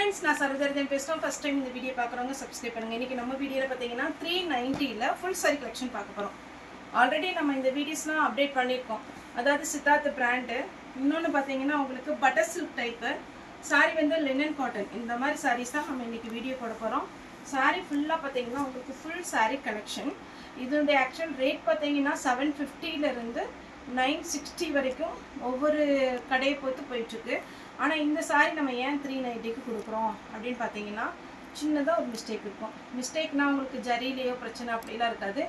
friends, நான் சரோஜா பேசுறேன். First time இந்த வீடியோ பார்க்குறவங்க சப்ஸ்கிரைப் பண்ணுங்க. இன்னைக்கு நம்ம வீடியோல பார்த்தீங்கன்னா 390ல ஃபுல் சாரி கலெக்ஷன் பார்க்க போறோம். ஆல்ரெடி நம்ம இந்த வீடியோஸ்லாம் அப்டேட் பண்ணியிருக்கோம். அதாவது சித்தார்த் பிராண்டு. இன்னொன்று பார்த்தீங்கன்னா உங்களுக்கு பட்டர் சில்க் டைப்பு சாரி வந்து லினன் காட்டன். இந்த மாதிரி சாரீஸ் தான் நம்ம இன்னைக்கு வீடியோ போட போகிறோம். சாரி ஃபுல்லாக பார்த்தீங்கன்னா உங்களுக்கு ஃபுல் சாரி கலெக்ஷன். இதனுடைய ஆக்சுவல் ரேட் பார்த்தீங்கன்னா 750லேருந்து 960 வரைக்கும் ஒவ்வொரு கடையை பொறுத்து போயிட்டுருக்கு. ஆனால் இந்த சாரி நம்ம ஏன் 390க்கு கொடுக்குறோம் அப்படின்னு பார்த்தீங்கன்னா சின்னதாக ஒரு மிஸ்டேக் இருக்கும். மிஸ்டேக்னால் உங்களுக்கு ஜரியிலேயோ பிரச்சனை அப்படிலாம் இருக்காது,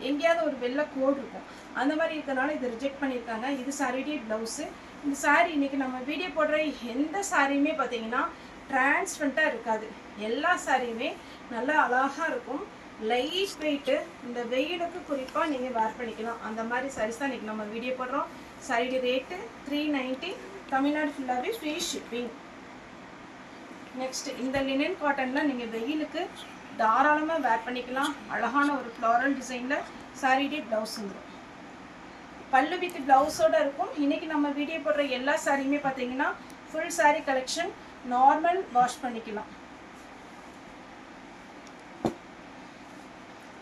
எங்கேயாவது ஒரு வெள்ளை கோடு இருக்கும். அந்த மாதிரி இருக்கிறனால இதை ரிஜெக்ட் பண்ணியிருக்காங்க. இது சாரியுடைய ப்ளவுஸு. இந்த சாரி இன்றைக்கி நம்ம வீடியோ போடுற எந்த சாரியுமே பார்த்தீங்கன்னா டிரான்ஸ்பரண்ட்டாக இருக்காது. எல்லா சாரியுமே நல்லா அழகாக இருக்கும். லைட் வெயிட்டு, இந்த வெயிலுக்கு குறிப்பாக நீங்கள் வேர் பண்ணிக்கலாம். அந்த மாதிரி சாரீஸ் தான் இன்றைக்கி நம்ம வீடியோ போடுறோம். சாரியுடைய ரேட்டு 390, தமிழ்நாடு ஃபுல்லாகவே ஃப்ரீ ஷிப்பிங். நெக்ஸ்ட் இந்த லினன் காட்டனில் நீங்கள் வெயிலுக்கு தாராளமாக வேர் பண்ணிக்கலாம். அழகான ஒரு ஃப்ளாரல் டிசைனில் சாரியுடைய ப்ளவுஸ் வந்துடும். பல்லு வித் ப்ளவுஸோடு இருக்கும். இன்றைக்கி நம்ம வீடியோ போடுற எல்லா சாரியுமே பார்த்தீங்கன்னா full sorry collection. Normal wash பண்ணிக்கலாம்.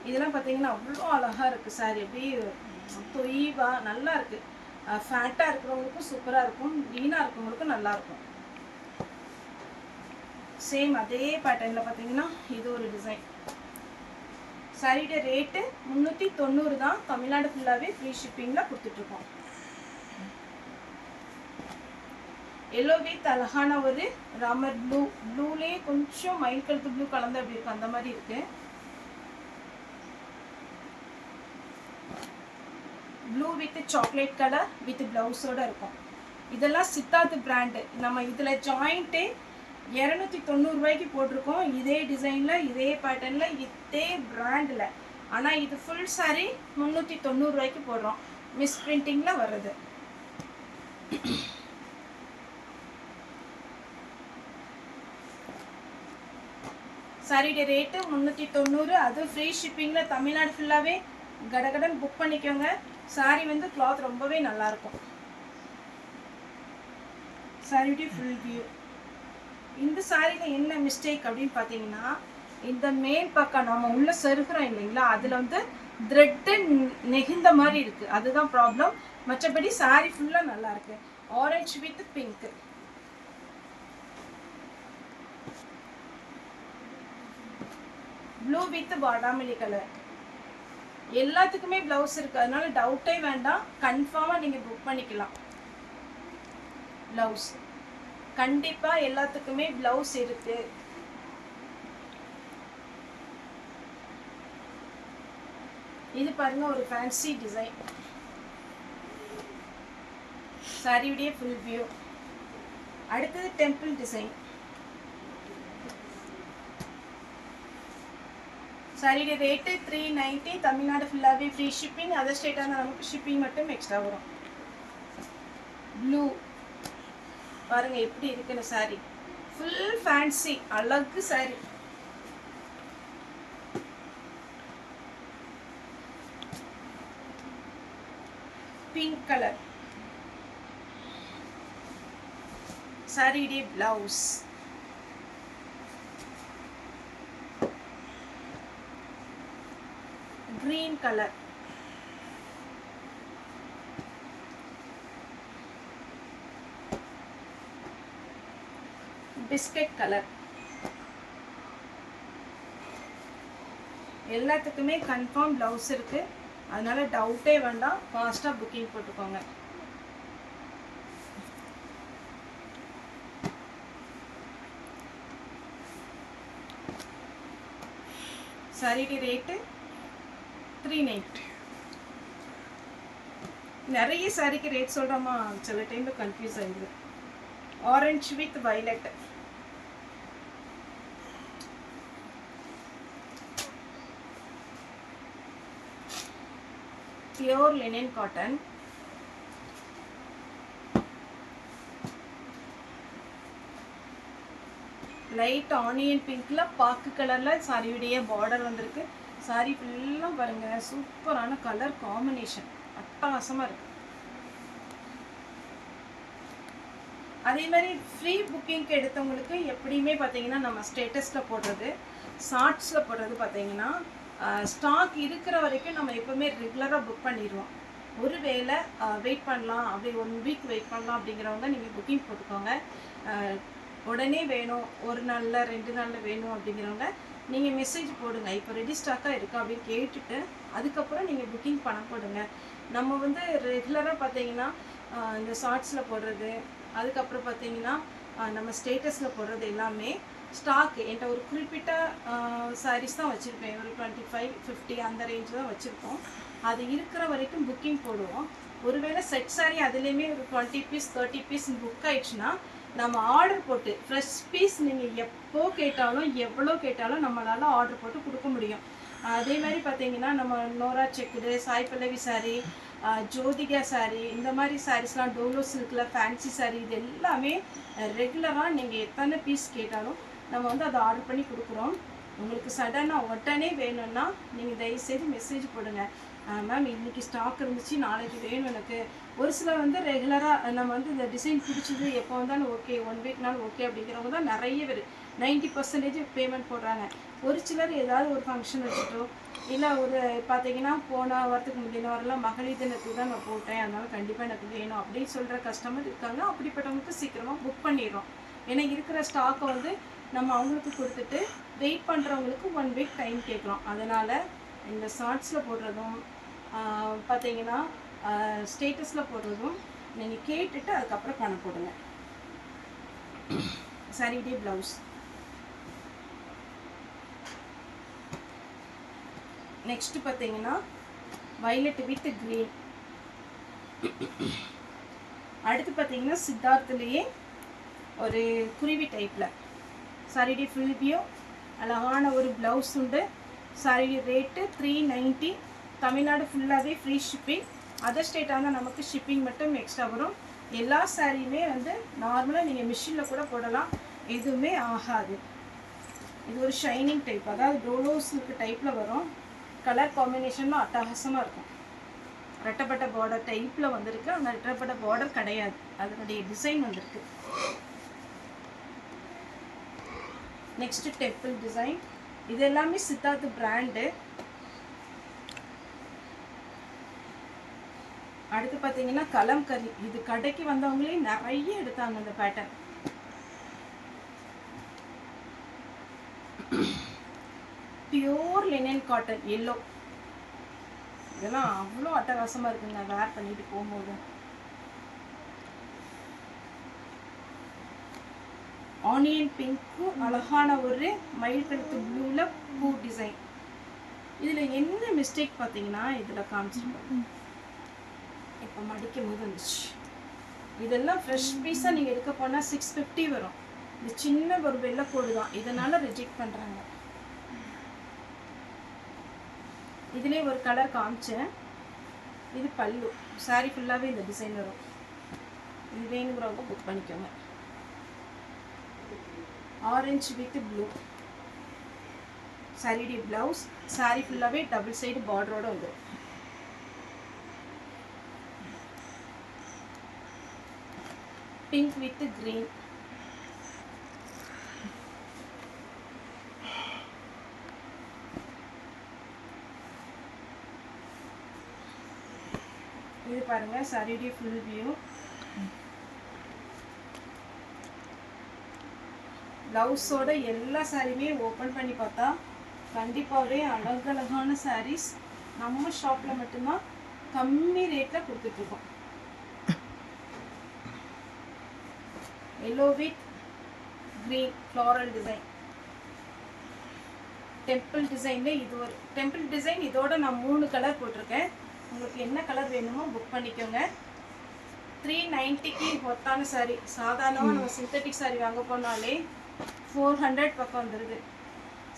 இதெல்லாம் பார்த்தீங்கன்னா அவ்வளோ அழகாக இருக்குது சாரி. அப்படியே தொய்வாக நல்லா இருக்குது. ஃபேட்டாக இருக்கிறவங்களுக்கும் சூப்பராக இருக்கும், லீனாக இருக்கிறவங்களுக்கும் நல்லாயிருக்கும். சேம் அதே பேட்டர்னில் பார்த்தீங்கன்னா இது ஒரு டிசைன். சாரியோட ரேட்டு 390 தான். தமிழ்நாடு ஃபுல்லாகவே ஃப்ரீ ஷிப்பிங்கில் கொடுத்துட்ருக்கோம். எல்லோ வித் அழகான ஒரு ராமர் ப்ளூ. ப்ளூலேயே கொஞ்சம் மயில் கழுத்து ப்ளூ கலந்து அப்படி இருக்கும், அந்த மாதிரி இருக்குது. Blue with chocolate colour with ப்ளவுஸோடு இருக்கும். இதெல்லாம் சித்தார்த் பிராண்டு. நம்ம இதில் ஜாயிண்ட்டு 290 ரூபாய்க்கு போட்டிருக்கோம். இதே டிசைனில், இதே பேட்டர்னில், இதே பிராண்டில். ஆனால் இது ஃபுல் சாரி 390 ரூபாய்க்கு போடுறோம். மிஸ் பிரிண்டிங்கில் வர்றது. சாரியோட ரேட்டு 390. அது ஃப்ரீ ஷிப்பிங்கில் தமிழ்நாடு ஃபுல்லாகவே கடகடன் புக் பண்ணிக்கோங்க. சாரி வந்து கிளாத் ரொம்பவே நல்லாயிருக்கும். சாரியுடைய ஃபுல் வியூ. இந்த சாரியில் என்ன மிஸ்டேக் அப்படின்னு பார்த்தீங்கன்னா, இந்த மேல் பக்கம் நம்ம உள்ளே செருகிறோம் இல்லைங்களா, அதில் வந்து த்ரெட்டு நெகிழ்ந்த மாதிரி இருக்குது. அதுதான் ப்ராப்ளம். மற்றபடி சாரி ஃபுல்லாக நல்லாயிருக்கு. Orange with pink. Blue with பாடாமல்லி கலர். எல்லாத்துக்குமே ப்ளவுஸ் இருக்குது, அதனால டவுட்டே வேண்டாம். கன்ஃபார்மாக நீங்கள் புக் பண்ணிக்கலாம். ப்ளவுஸ் கண்டிப்பாக எல்லாத்துக்குமே ப்ளவுஸ் இருக்குது. இது பாருங்க, ஒரு ஃபேன்சி டிசைன். சாரியுடைய ஃபுல் வியூ. அடுத்தது டெம்பிள் டிசைன். சாரியுடைய ரேட்டு 390. தமிழ்நாடு ஃபுல்லாகவே ஃப்ரீ ஷிப்பிங். அதர் ஸ்டேட்டான நமக்கு ஷிப்பிங் மட்டும் எக்ஸ்ட்ரா வரும். ப்ளூ பாருங்க எப்படி இருக்குன்னு சாரி. ஃபுல் ஃபேன்சி அழகு சாரி. Pink colour. சாரியுடைய blouse. green color. biscuit color. எல்லாத்துக்குமே கன்ஃபார்ம் ப்ளவுஸ் இருக்கு, அதனால டவுட்டே வேண்டாம். ஃபாஸ்ட்டாக புக்கிங் போட்டுக்கோங்க. சாரியுடைய ரேட்டு 390. நிறைய சாரிக்கு ரேட் சொல்கிறோமா, சில டைமில் கன்ஃபியூஸ் ஆகிடுது. Orange with violet. Pure linen cotton. Light onion பிங்க்ல பாக்கு கலர்ல சாரியுடைய பார்டர் வந்திருக்கு. சாரி ஃபுல்லாக பாருங்க, சூப்பரான கலர் காம்பினேஷன், அட்டகாசமாக இருக்கு. அதே மாதிரி ஃப்ரீ புக்கிங்க்கு எடுத்தவங்களுக்கு எப்படியுமே பார்த்தீங்கன்னா நம்ம ஸ்டேட்டஸில் போடுறது ஷார்ட்ஸில் போடுறது பார்த்தீங்கன்னா ஸ்டாக் இருக்கிற வரைக்கும் நம்ம எப்போவுமே ரெகுலராக புக் பண்ணிடுவோம். ஒருவேளை வெயிட் பண்ணலாம் அப்படி 1 வீக் வெயிட் பண்ணலாம் அப்படிங்கிறவங்க நீங்கள் புக்கிங் போட்டுக்கோங்க. உடனே வேணும், ஒரு நாளில் 2 நாளில் வேணும் அப்படிங்கிறவங்க நீங்கள் மெசேஜ் போடுங்க, இப்போ ரெடி ஸ்டாக்காக இருக்கா அப்படின்னு கேட்டுட்டு அதுக்கப்புறம் நீங்கள் புக்கிங் பண்ண போடுங்க. நம்ம வந்து ரெகுலராக பார்த்தீங்கன்னா இந்த ஷார்ட்ஸில் போடுறது, அதுக்கப்புறம் பார்த்தீங்கன்னா நம்ம ஸ்டேட்டஸில் போடுறது எல்லாமே ஸ்டாக் என்கிட்ட ஒரு குறிப்பிட்ட சாரீஸ் தான் வச்சுருப்பேன். ஒரு 25-50 அந்த ரேஞ்ச் தான் வச்சுருக்கோம். அது இருக்கிற வரைக்கும் புக்கிங் போடுவோம். ஒருவேளை செட் சாரி அதுலேயுமே ஒரு 20 பீஸ் 30 பீஸ் புக் ஆயிடுச்சுன்னா நம்ம ஆர்டர் போட்டு ஃப்ரெஷ் பீஸ் நீங்கள் எப்போ கேட்டாலும் எவ்வளோ கேட்டாலும் நம்மளால் ஆர்டர் போட்டு கொடுக்க முடியும். அதே மாதிரி பார்த்தீங்கன்னா நம்ம நோரா செக்குடு, சாய் பல்லவி சாரீ, ஜோதிகா சாரீ, இந்த மாதிரி சாரீஸ்லாம் டோலோ சில்கில் ஃபேன்சி சாரீ, இது எல்லாமே ரெகுலராக நீங்கள் எத்தனை பீஸ் கேட்டாலும் நம்ம வந்து அதை ஆர்டர் பண்ணி கொடுக்குறோம். உங்களுக்கு சடனாக உடனே வேணும்னா நீங்கள் தயவுசெய்து மெசேஜ் போடுங்க, மேம் இன்றைக்கி ஸ்டாக் இருந்துச்சு, நாளைக்கு வேணும் எனக்கு. ஒரு சிலர் வந்து ரெகுலராக நம்ம வந்து இந்த டிசைன் பிடிச்சிது எப்போ வந்தாலும் ஓகே, 1 வீக்னாலும் ஓகே அப்படிங்கிறவங்க தான் நிறைய பேர் 90% பேமெண்ட் போடுறாங்க. ஒரு சிலர் ஏதாவது ஒரு ஃபங்க்ஷன் வச்சுட்டோ இல்லை ஒரு பார்த்தீங்கன்னா போன வாரத்துக்கு முந்தின வாரம்லாம் மகளிர் தினத்துக்கு தான் நான் போட்டேன், அதனால் கண்டிப்பாக எனக்கு வேணும் அப்படின்னு சொல்கிற கஸ்டமர் இருக்காங்க. அப்படிப்பட்டவங்களுக்கு சீக்கிரமாக புக் பண்ணிடுறோம். ஏன்னா இருக்கிற ஸ்டாக்கை வந்து நம்ம அவங்களுக்கு கொடுத்துட்டு வெயிட் பண்ணுறவங்களுக்கு 1 வீக் டைம் கேட்குறோம். அதனால் இந்த ஷார்ட்ஸில் போடுறதும் பார்த்தீங்கன்னா ஸ்டேட்டஸில் போடுறதும் நீங்கள் கேட்டுட்டு அதுக்கப்புறம் பணம் போடுங்க. சாரிடே ப்ளவுஸ். நெக்ஸ்ட் பார்த்தீங்கன்னா வயலட் வித் க்ரீன். அடுத்து பார்த்தீங்கன்னா சித்தார்த்துலேயே ஒரு குருவி டைப்பில் சாரிடே ஃபுல் வியூ, அழகான ஒரு ப்ளவுஸ் உண்டு. Sorry rate 390. தமிழ்நாடு ஃபுல்லாகவே ஃப்ரீ ஷிப்பிங். அதர் ஸ்டேட்டாக இருந்தால் நமக்கு ஷிப்பிங் மட்டும் எக்ஸ்ட்ரா வரும். எல்லா சாரியுமே வந்து நார்மலாக நீங்கள் மிஷினில் கூட போடலாம், எதுவுமே ஆகாது. இது ஒரு ஷைனிங் டைப், அதாவது டோலோஸுக்கு டைப்பில் வரும். கலர் காம்பினேஷன்லாம் அட்டகாசமாக இருக்கும். ரெட்டப்பட்ட பார்டர் டைப்பில் வந்திருக்கு, ஆனால் ரெட்டப்பட்ட பார்டர் கிடையாது, அதனுடைய டிசைன் வந்திருக்கு. Next temple design. இது எல்லாமே சித்தார்த் பிராண்டு. அடுத்து பார்த்தீங்கன்னா கலம்கரி. இது கடைக்கு வந்தவங்களே நிறைய எடுத்தாங்க இந்த pattern. Pure linen cotton yellow. இதெல்லாம் அவ்வளோ அட்டகாசமாக இருக்குங்க வேர் பண்ணிட்டு போகும்போது. ஆனியன் பிங்க்கு, அழகான ஒரு மயில் கழுத்து ப்ளூவில் பூ டிசைன். இதில் என்ன மிஸ்டேக் பார்த்தீங்கன்னா இதில் காமிச்சிருக்கோம், இப்போ மடிக்கும் போது வந்துச்சு. இதெல்லாம் ஃப்ரெஷ் பீஸாக நீங்கள் எடுக்க போனால் 650 வரும். இது சின்ன ஒரு வெள்ளைக்கோடு தான், இதனால் ரிஜெக்ட் பண்ணுறாங்க. இதிலே ஒரு கலர் காமிச்சேன். இது பல்லு. சாரி ஃபுல்லாகவே இந்த டிசைன் வரும். இது வேணுங்கிறவங்க புக் பண்ணிக்கோங்க. ஆரஞ்சு வித் ப்ளூ சாரிடி ப்ளவுஸ். சாரி ஃபுல்லாகவே டபுள் சைடு பார்டரோடு வந்துடும். Pink with green. இது பாருங்க சாரிடி ஃபுல் வியூ. ப்ளவுஸோட எல்லா சாரியுமே ஓப்பன் பண்ணி பார்த்தா கண்டிப்பாகவே அழகழகான சாரீஸ் நம்ம ஷாப்பில் மட்டும்தான் கம்மி ரேட்டில் கொடுத்துட்ருக்கோம். Yellow with green floral design. Temple டிசைனில் இது ஒரு டெம்பிள் டிசைன். இதோட நான் 3 கலர் போட்டிருக்கேன். உங்களுக்கு என்ன கலர் வேணுமோ புக் பண்ணிக்கோங்க. 390க்கு ஒத்தான சாரீ. சாதாரணமாக நம்ம சிந்தட்டிக் சாரீ வாங்க போனாலே 400 பக்கம் வந்துடுது.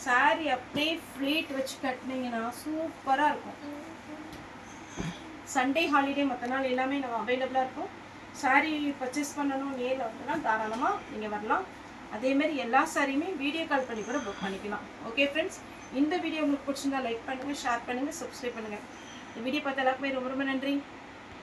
சாரீ அப்படியே ஃப்ளீட் வச்சு கட்டினீங்கன்னா சூப்பராக இருக்கும். சண்டே ஹாலிடே மற்ற நாள் எல்லாமே நம்ம அவைலபிளாக இருக்கும். சாரீ பர்ச்சேஸ் பண்ணணும் நேரில் வந்தோன்னா தாராளமாக நீங்கள் வரலாம். அதேமாதிரி எல்லா சாரியுமே வீடியோ கால் பண்ணி கூட புக் பண்ணிக்கலாம். ஓகே ஃப்ரெண்ட்ஸ், இந்த வீடியோ உங்களுக்கு பிடிச்சிருந்தா லைக் பண்ணுங்கள், ஷேர் பண்ணுங்கள், சப்ஸ்கிரைப் பண்ணுங்கள். இந்த வீடியோ பார்த்த எல்லாருக்குமே ரொம்ப ரொம்ப நன்றி.